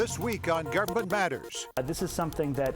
This week on Government Matters. This is something that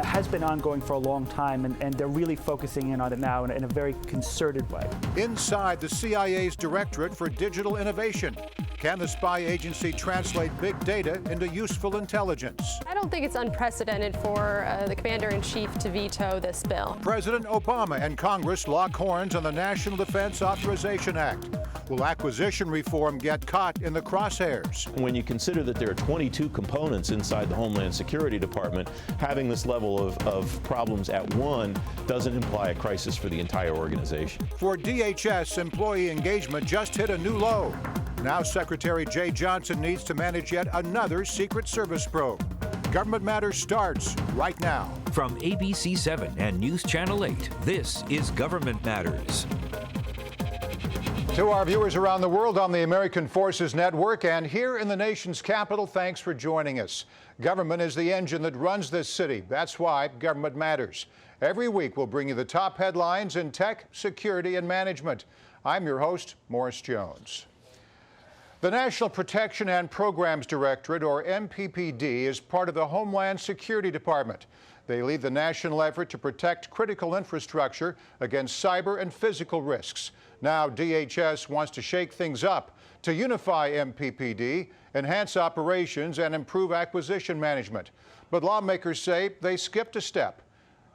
has been ongoing for a long time, and they're really focusing in on it now in a very concerted way. Inside the CIA's Directorate for Digital Innovation. Can the spy agency translate big data into useful intelligence? I don't think it's unprecedented for the Commander-in-Chief to veto this bill. President Obama and Congress lock horns on the National Defense Authorization Act. Will acquisition reform get caught in the crosshairs? When you consider that there are 22 components inside the Homeland Security Department, having this level of problems at one doesn't imply a crisis for the entire organization. For DHS, employee engagement just hit a new low. Now Secretary Jay Johnson needs to manage yet another Secret Service probe. Government Matters starts right now. From ABC 7 and News Channel 8, this is Government Matters. To our viewers around the world on the American Forces Network and here in the nation's capital, thanks for joining us. Government is the engine that runs this city. That's why Government Matters. Every week we'll bring you the top headlines in tech, security, and management. I'm your host, Morris Jones. The National Protection and Programs Directorate, or NPPD, is part of the Homeland Security Department. They lead the national effort to protect critical infrastructure against cyber and physical risks. Now DHS wants to shake things up to unify NPPD, enhance operations, and improve acquisition management. But lawmakers say they skipped a step.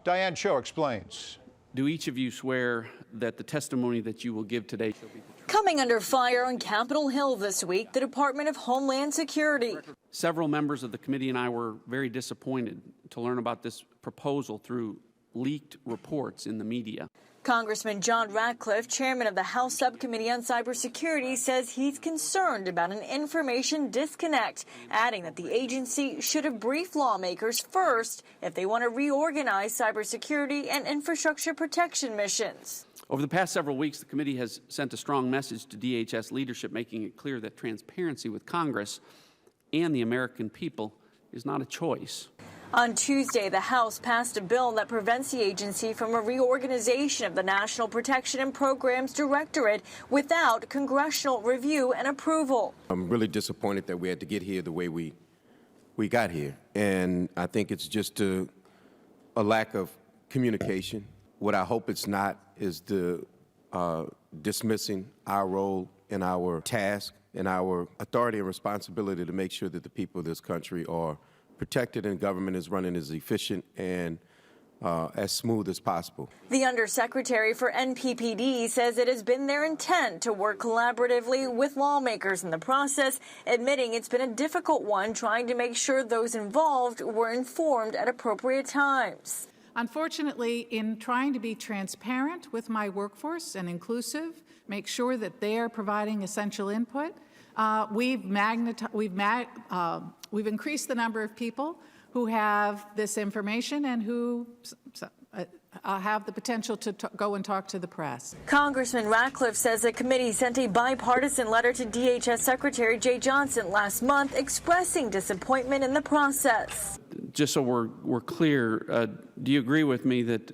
Diane Cho explains. Do each of you swear that the testimony that you will give today shall be the truth? Coming under fire on Capitol Hill this week, the Department of Homeland Security. Several members of the committee and I were very disappointed to learn about this proposal through leaked reports in the media. Congressman John Ratcliffe, chairman of the House Subcommittee on Cybersecurity, says he's concerned about an information disconnect, adding that the agency should have briefed lawmakers first if they want to reorganize cybersecurity and infrastructure protection missions. Over the past several weeks, the committee has sent a strong message to DHS leadership, making it clear that transparency with Congress and the American people is not a choice. On Tuesday, the House passed a bill that prevents the agency from a reorganization of the National Protection and Programs Directorate without congressional review and approval. I'm really disappointed that we had to get here the way we got here. And I think it's just a lack of communication. What I hope it's not is the dismissing our role and our task and our authority and responsibility to make sure that the people of this country are protected and government is running as efficient and as smooth as possible. The Undersecretary for NPPD says it has been their intent to work collaboratively with lawmakers in the process, admitting it's been a difficult one trying to make sure those involved were informed at appropriate times. Unfortunately, in trying to be transparent with my workforce and inclusive, make sure that they are providing essential input, we've increased the number of people who have this information and who have the potential to go and talk to the press. Congressman Ratcliffe says the committee sent a bipartisan letter to DHS Secretary Jay Johnson last month expressing disappointment in the process. Just so we're clear, do you agree with me that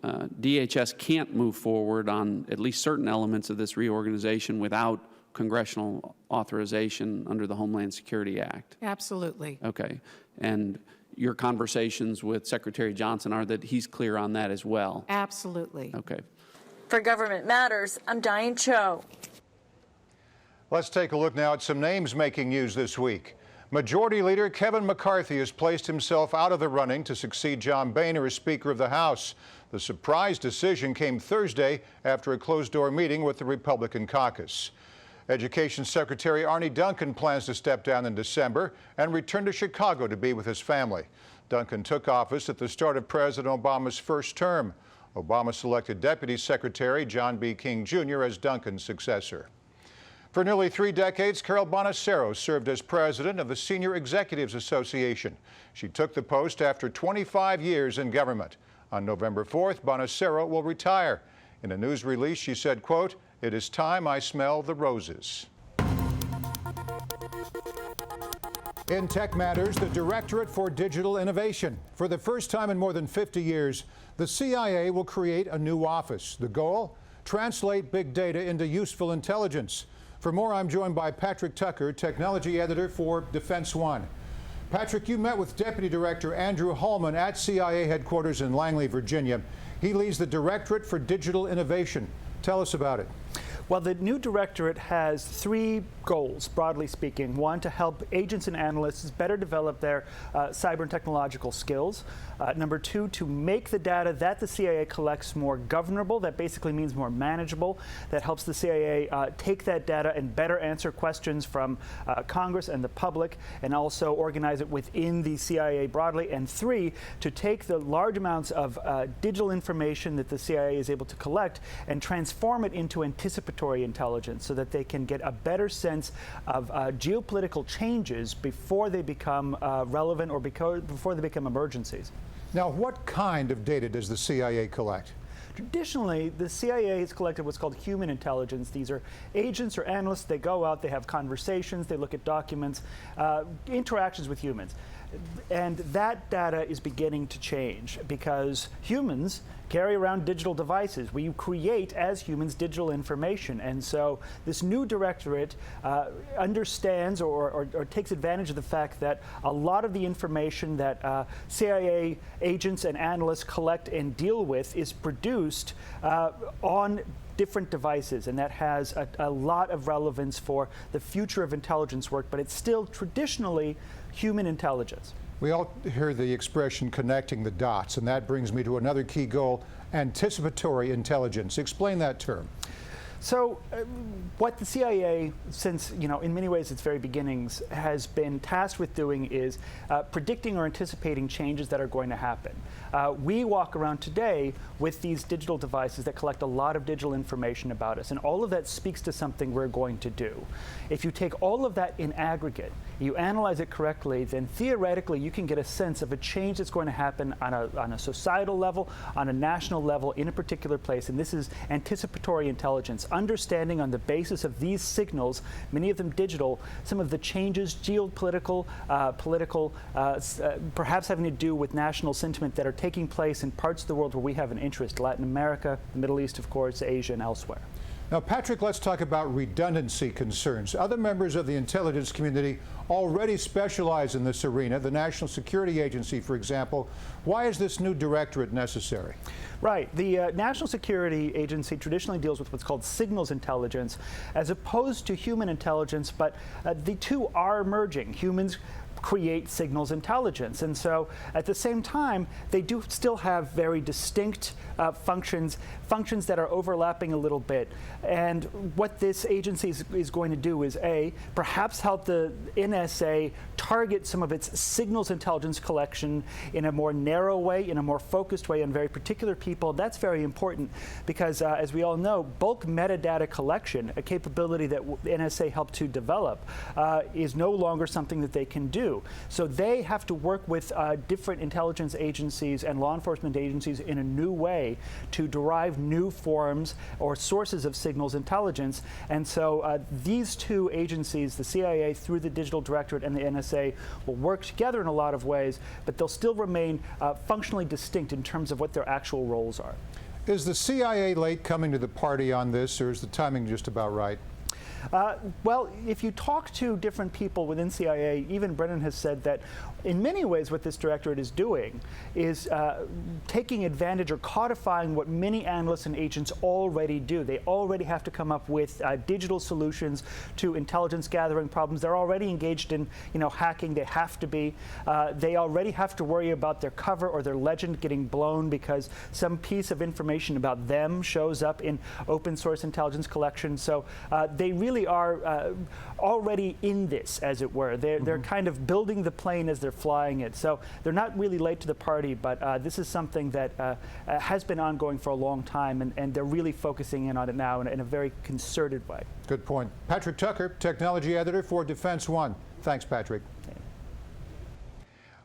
DHS can't move forward on at least certain elements of this reorganization without congressional authorization under the Homeland Security Act? Absolutely. Okay. And your conversations with Secretary Johnson are that he's clear on that as well? Absolutely. Okay. For Government Matters, I'm Diane Cho. Let's take a look now at some names making news this week. Majority Leader Kevin McCarthy has placed himself out of the running to succeed John Boehner as Speaker of the House. The surprise decision came Thursday after a closed-door meeting with the Republican caucus. Education Secretary Arne Duncan plans to step down in December and return to Chicago to be with his family. Duncan took office at the start of President Obama's first term. Obama selected Deputy Secretary John B. King Jr. as Duncan's successor. For nearly 3 decades, Carol Bonacero served as president of the Senior Executives Association. She took the post after 25 years in government. On November 4th, Bonacero will retire. In a news release, she said, quote, "It is time I smell the roses." In Tech Matters, the Directorate for Digital Innovation. For the first time in more than 50 years, the CIA will create a new office. The goal? Translate big data into useful intelligence. For more, I'm joined by Patrick Tucker, technology editor for Defense One. Patrick, you met with Deputy Director Andrew Hallman at CIA headquarters in Langley, Virginia. He leads the Directorate for Digital Innovation. Tell us about it. Well, the new directorate has three goals, broadly speaking. One, to help agents and analysts better develop their cyber and technological skills. Number two, to make the data that the CIA collects more governable. That basically means more manageable. That helps the CIA take that data and better answer questions from Congress and the public, and also organize it within the CIA broadly. And three, to take the large amounts of digital information that the CIA is able to collect and transform it into anticipatory intelligence so that they can get a better sense of geopolitical changes before they become relevant or before they become emergencies. Now, what kind of data does the CIA collect? Traditionally, the CIA has collected what's called human intelligence. These are agents or analysts. They go out, they have conversations, they look at documents, interactions with humans. And that data is beginning to change because humans carry around digital devices. We create, as humans, digital information. And so this new directorate understands or takes advantage of the fact that a lot of the information that CIA agents and analysts collect and deal with is produced on different devices, and that has a lot of relevance for the future of intelligence work, but it's still traditionally human intelligence. We all hear the expression connecting the dots, and that brings me to another key goal, anticipatory intelligence. Explain that term. So what the CIA, since, in many ways its very beginnings, has been tasked with doing is predicting or anticipating changes that are going to happen. We walk around today with these digital devices that collect a lot of digital information about us, and all of that speaks to something we're going to do. If you take all of that in aggregate, you analyze it correctly, then theoretically you can get a sense of a change that's going to happen on a societal level, on a national level, in a particular place, and this is anticipatory intelligence. Understanding on the basis of these signals, many of them digital, some of the changes, geopolitical, political, perhaps having to do with national sentiment that are taking place in parts of the world where we have an interest, Latin America, the Middle East, of course, Asia, and elsewhere. Now, Patrick, let's talk about redundancy concerns. Other members of the intelligence community already specialize in this arena. The National Security Agency, for example. Why is this new directorate necessary? Right. The National Security Agency traditionally deals with what's called signals intelligence, as opposed to human intelligence, but the two are merging. Humans create signals intelligence, and so at the same time they do still have very distinct functions that are overlapping a little bit. And what this agency is going to do is perhaps help the NSA target some of its signals intelligence collection in a more narrow way, in a more focused way on very particular people. That's very important because as we all know, bulk metadata collection, a capability that the NSA helped to develop, is no longer something that they can do. So they have to work with different intelligence agencies and law enforcement agencies in a new way to derive new forms or sources of signals intelligence. And so these two agencies, the CIA through the Digital Directorate and the NSA, will work together in a lot of ways, but they'll still remain functionally distinct in terms of what their actual roles are. Is the CIA late coming to the party on this, or is the timing just about right? Well, if you talk to different people within CIA, even Brennan has said that in many ways what this directorate is doing is taking advantage or codifying what many analysts and agents already do. They already have to come up with digital solutions to intelligence gathering problems. They're already engaged in hacking. They have to be. They already have to worry about their cover or their legend getting blown because some piece of information about them shows up in open source intelligence collection. So they really are already in this, as it were. They're kind of building the plane as they're flying it. So they're not really late to the party, but this is something that has been ongoing for a long time, and they're really focusing in on it now in a very concerted way. Good point. Patrick Tucker, technology editor for Defense One. Thanks, Patrick.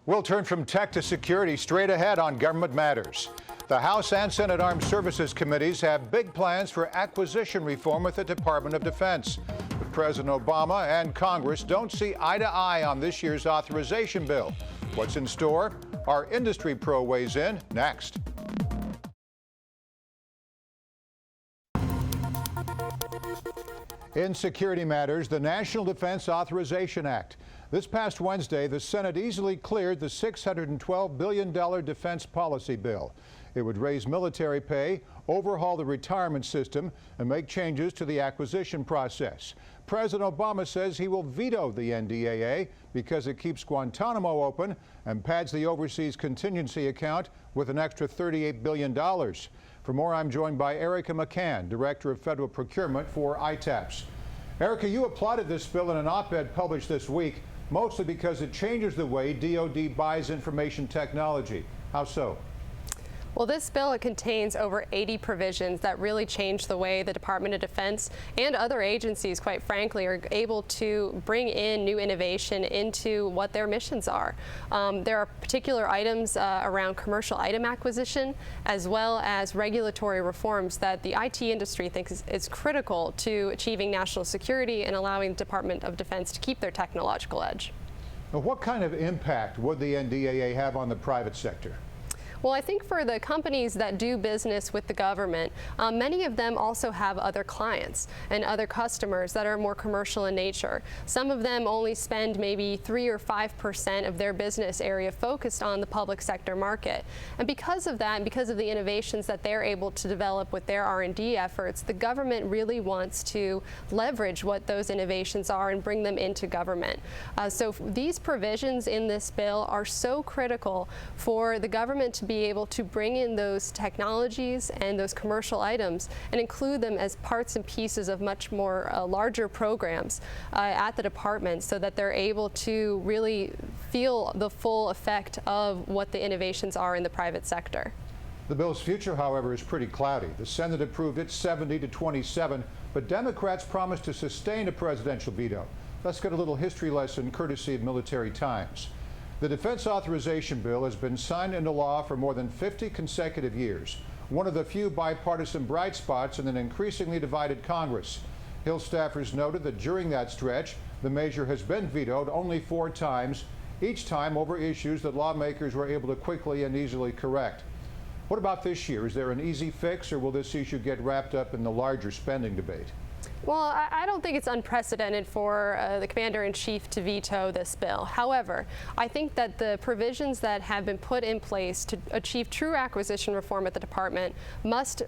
We'll turn from tech to security straight ahead on Government Matters. The House and Senate Armed Services Committees have big plans for acquisition reform with the Department of Defense. But President Obama and Congress don't see eye to eye on this year's authorization bill. What's in store? Our industry pro weighs in next. In security matters, the National Defense Authorization Act. This past Wednesday, the Senate easily cleared the $612 billion defense policy bill. It would raise military pay, overhaul the retirement system, and make changes to the acquisition process. President Obama says he will veto the NDAA because it keeps Guantanamo open and pads the overseas contingency account with an extra $38 billion. For more, I'm joined by Erica McCann, Director of Federal Procurement for ITAPS. Erica, you applauded this bill in an op-ed published this week, mostly because it changes the way DoD buys information technology. How so? Well, this bill, it contains over 80 provisions that really change the way the Department of Defense and other agencies, quite frankly, are able to bring in new innovation into what their missions are. There are particular items around commercial item acquisition, as well as regulatory reforms that the IT industry thinks is critical to achieving national security and allowing the Department of Defense to keep their technological edge. Now, what kind of impact would the NDAA have on the private sector? Well, I think for the companies that do business with the government, many of them also have other clients and other customers that are more commercial in nature. Some of them only spend maybe 3 or 5% of their business area focused on the public sector market. And because of that, and because of the innovations that they're able to develop with their R&D efforts, the government really wants to leverage what those innovations are and bring them into government. So these provisions in this bill are so critical for the government to be able to bring in those technologies and those commercial items and include them as parts and pieces of much more larger programs at the department, so that they're able to really feel the full effect of what the innovations are in the private sector. The bill's future, however, is pretty cloudy. The Senate approved it 70-27, but Democrats promised to sustain a presidential veto. Let's get a little history lesson courtesy of Military Times. The Defense Authorization Bill has been signed into law for more than 50 consecutive years, one of the few bipartisan bright spots in an increasingly divided Congress. Hill staffers noted that during that stretch, the measure has been vetoed only 4 times, each time over issues that lawmakers were able to quickly and easily correct. What about this year? Is there an easy fix, or will this issue get wrapped up in the larger spending debate? Well, I don't think it's unprecedented for the Commander-in-Chief to veto this bill. However, I think that the provisions that have been put in place to achieve true acquisition reform at the department must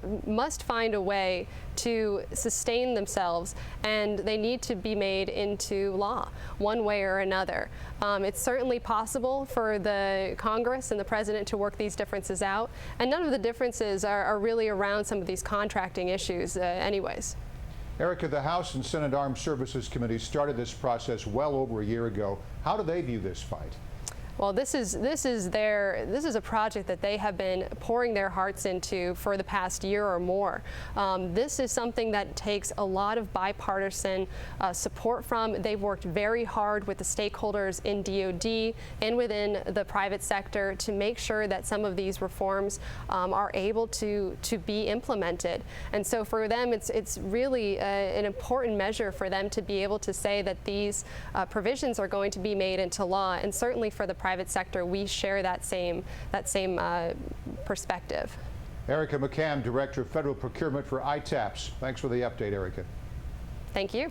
find a way to sustain themselves, and they need to be made into law one way or another. It's certainly possible for the Congress and the President to work these differences out, and none of the differences are really around some of these contracting issues anyways. Erica, the House and Senate Armed Services Committee started this process well over a year ago. How do they view this fight? Well, this is a project that they have been pouring their hearts into for the past year or more. This is something that takes a lot of bipartisan support from. They've worked very hard with the stakeholders in DoD and within the private sector to make sure that some of these reforms are able to be implemented. And so for them, it's really an important measure for them to be able to say that these provisions are going to be made into law. And certainly for the private sector, we share that same perspective. Erica McCann, Director of Federal Procurement for ITAPS. Thanks for the update, Erica. Thank you.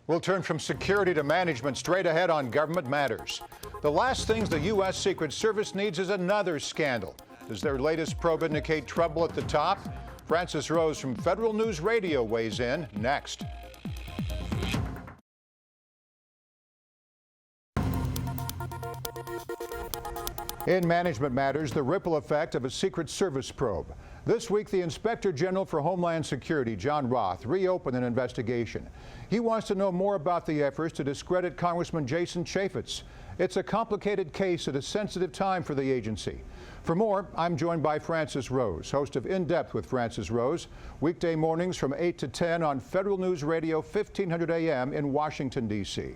We'll turn from security to management straight ahead on Government Matters. The last things the U.S. Secret Service needs is another scandal. Does their latest probe indicate trouble at the top? Francis Rose from Federal News Radio weighs in next. In Management Matters, the ripple effect of a Secret Service probe. This week, the Inspector General for Homeland Security, John Roth, reopened an investigation. He wants to know more about the efforts to discredit Congressman Jason Chaffetz. It's a complicated case at a sensitive time for the agency. For more, I'm joined by Francis Rose, host of In Depth with Francis Rose, weekday mornings from 8 to 10 on Federal News Radio 1500 AM in Washington, D.C.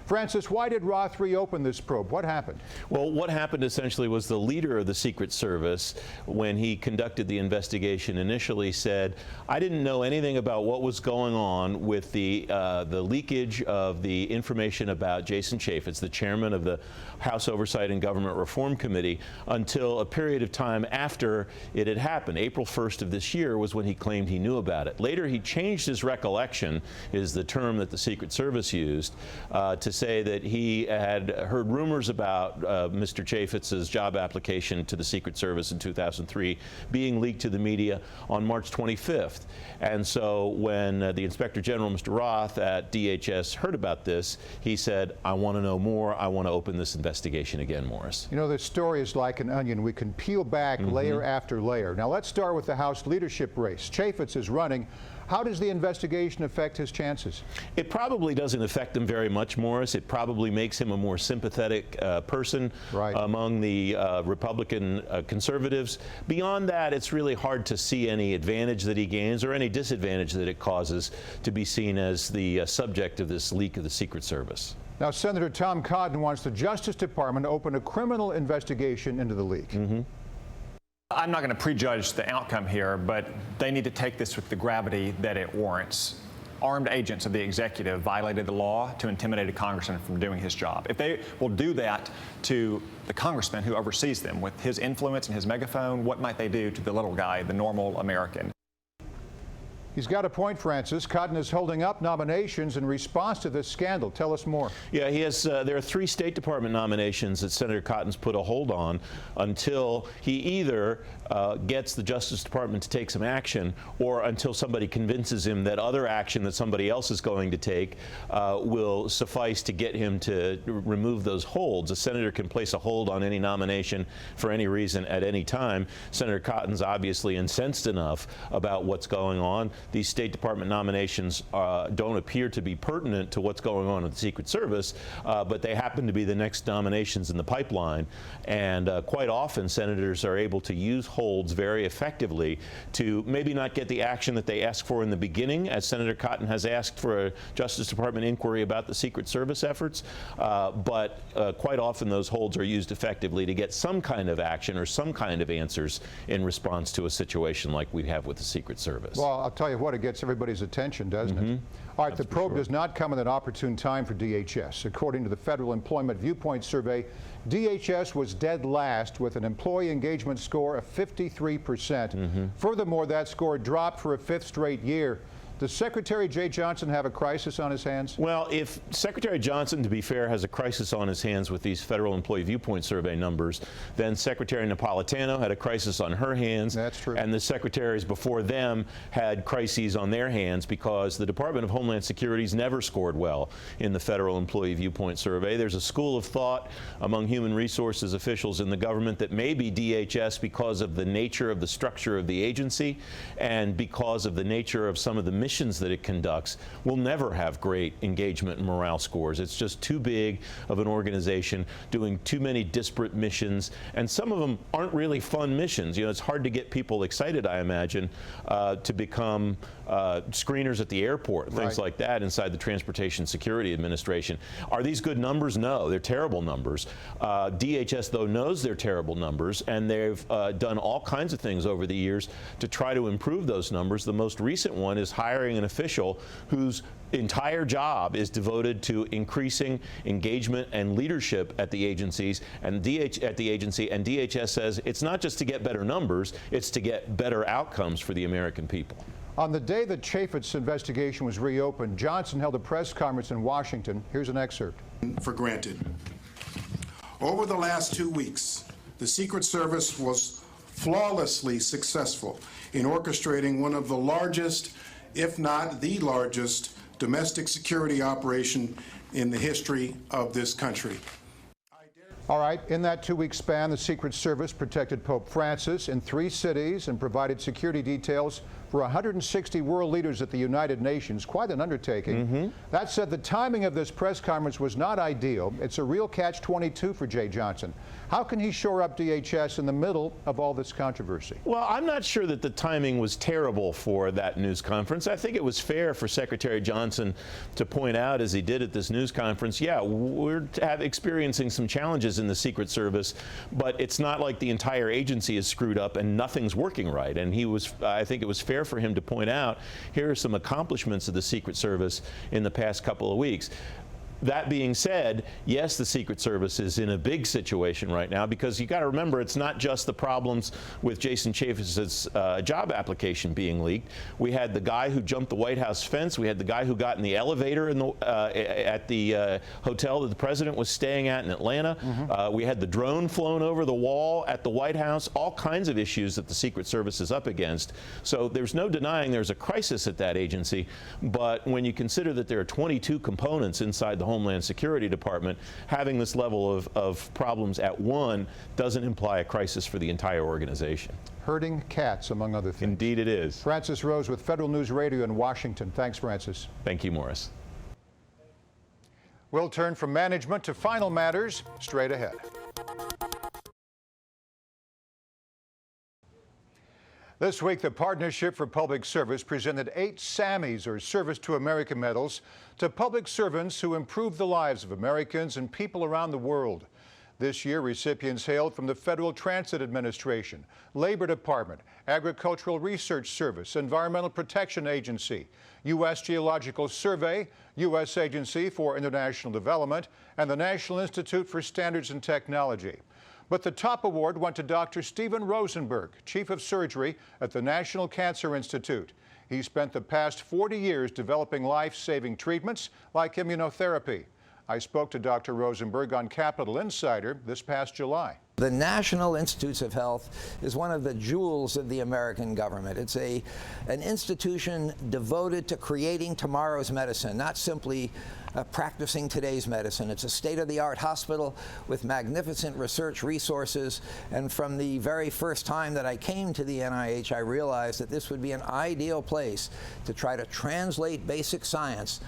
Francis, why did Roth reopen this probe? What happened? Well, what happened essentially was the leader of the Secret Service, when he conducted the investigation, initially said, I didn't know anything about what was going on with the leakage of the information about Jason Chaffetz, the chairman of the House Oversight and Government Reform Committee, until a period of time after it had happened. April 1st of this year was when he claimed he knew about it. Later, he changed his recollection, is the term that the Secret Service used, to say that he had heard rumors about Mr. Chaffetz's job application to the Secret Service in 2003 being leaked to the media on March 25th. And so when the Inspector General, Mr. Roth, at DHS heard about this, he said, I want to know more. I want to open this investigation again, Morris. You know, this story is like an onion. We can peel back layer after layer. Now, let's start with the House leadership race. Chaffetz is running. How does the investigation affect his chances? It probably doesn't affect him very much, Morris. It probably makes him a more sympathetic person among the Republican conservatives. Beyond that, it's really hard to see any advantage that he gains or any disadvantage that it causes to be seen as the subject of this leak of the Secret Service. Now, Senator Tom Cotton wants the Justice Department to open a criminal investigation into the leak. I'm not going to prejudge the outcome here, but they need to take this with the gravity that it warrants. Armed agents of the executive violated the law to intimidate a congressman from doing his job. If they will do that to the congressman who oversees them with his influence and his megaphone, what might they do to the little guy, the normal American? He's got a point, Francis. Cotton is holding up nominations in response to this scandal. Tell us more. Yeah, he has. There are 3 State Department nominations that Senator Cotton's put a hold on until he either gets the Justice Department to take some action, or until somebody convinces him that other action that somebody else is going to take will suffice to get him to remove those holds. A senator can place a hold on any nomination for any reason at any time. Senator Cotton's obviously incensed enough about what's going on. These State Department nominations don't appear to be pertinent to what's going on in the Secret Service, but they happen to be the next nominations in the pipeline. And quite often, senators are able to use holds very effectively to maybe not get the action that they ask for in the beginning, as Senator Cotton has asked for a Justice Department inquiry about the Secret Service efforts, but quite often those holds are used effectively to get some kind of action or some kind of answers in response to a situation like we have with the Secret Service. Well, I'll tell you what, it gets everybody's attention, doesn't it? All right, the probe does not come at an opportune time for DHS. According to the Federal Employment Viewpoint Survey, DHS was dead last with an employee engagement score of 53%. Furthermore, that score dropped for a 5th straight year. Does Secretary Jay Johnson have a crisis on his hands? Well, if Secretary Johnson, to be fair, has a crisis on his hands with these Federal Employee Viewpoint Survey numbers, then Secretary Napolitano had a crisis on her hands. That's true. And the secretaries before them had crises on their hands because the Department of Homeland Security's never scored well in the Federal Employee Viewpoint Survey. There's a school of thought among human resources officials in the government that maybe DHS, because of the nature of the structure of the agency and because of the nature of some of the missions that it conducts, will never have great engagement and morale scores. It's just too big of an organization doing too many disparate missions, and some of them aren't really fun missions. You know, it's hard to get people excited, I imagine, to become screeners at the airport, things like that inside the Transportation Security Administration. Are these good numbers? No, they're terrible numbers. DHS, though, knows they're terrible numbers, and they've done all kinds of things over the years to try to improve those numbers. The most recent one is hiring an official whose entire job is devoted to increasing engagement and leadership at the agencies and DHS says it's not just to get better numbers, it's to get better outcomes for the American people. On the day that Chaffetz's investigation was reopened, Johnson held a press conference in Washington. Here's an excerpt. For granted. Over the last 2 weeks, the Secret Service was flawlessly successful in orchestrating one of the largest, if not the largest, domestic security operation in the history of this country. All right, in that 2-week span, the Secret Service protected Pope Francis in 3 cities and provided security details for 160 world leaders at the United Nations. Quite an undertaking. That said, the timing of this press conference was not ideal. It's a real catch-22 for Jeh Johnson. How can he shore up DHS in the middle of all this controversy? Well, I'm not sure that the timing was terrible for that news conference. I think it was fair for Secretary Johnson to point out, as he did at this news conference, yeah, we're experiencing some challenges in the Secret Service, but it's not like the entire agency is screwed up and nothing's working right. And I think it was fair for him to point out, here are some accomplishments of the Secret Service in the past couple of weeks. That being said, yes, the Secret Service is in a big situation right now, because you got to remember, it's not just the problems with Jason Chaffetz's job application being leaked. We had the guy who jumped the White House fence. We had the guy who got in the elevator at the hotel that the president was staying at in Atlanta. We had the drone flown over the wall at the White House. All kinds of issues that the Secret Service is up against. So there's no denying there's a crisis at that agency. But when you consider that there are 22 components inside the Homeland Security Department, having this level of problems at one doesn't imply a crisis for the entire organization. Herding cats, among other things. Indeed it is. Francis Rose with Federal News Radio in Washington. Thanks, Francis. Thank you, Morris. We'll turn from management to final matters straight ahead. This week, the Partnership for Public Service presented 8 SAMMYs, or Service to America medals, to public servants who improve the lives of Americans and people around the world. This year, recipients hailed from the Federal Transit Administration, Labor Department, Agricultural Research Service, Environmental Protection Agency, U.S. Geological Survey, U.S. Agency for International Development, and the National Institute for Standards and Technology. But the top award went to Dr. Steven Rosenberg, Chief of Surgery at the National Cancer Institute. He spent the past 40 years developing life-saving treatments like immunotherapy. I spoke to Dr. Rosenberg on Capitol Insider this past July. The National Institutes of Health is one of the jewels of the American government. It's an institution devoted to creating tomorrow's medicine, not simply practicing today's medicine. It's a state-of-the-art hospital with magnificent research resources, and from the very first time that I came to the NIH, I realized that this would be an ideal place to try to translate basic science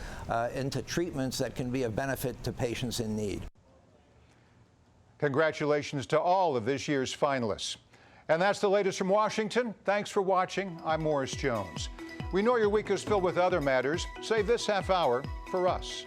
into treatments that can be of benefit to patients in need. Congratulations to all of this year's finalists. And that's the latest from Washington. Thanks for watching. I'm Morris Jones. We know your week is filled with other matters. Save this half hour for us.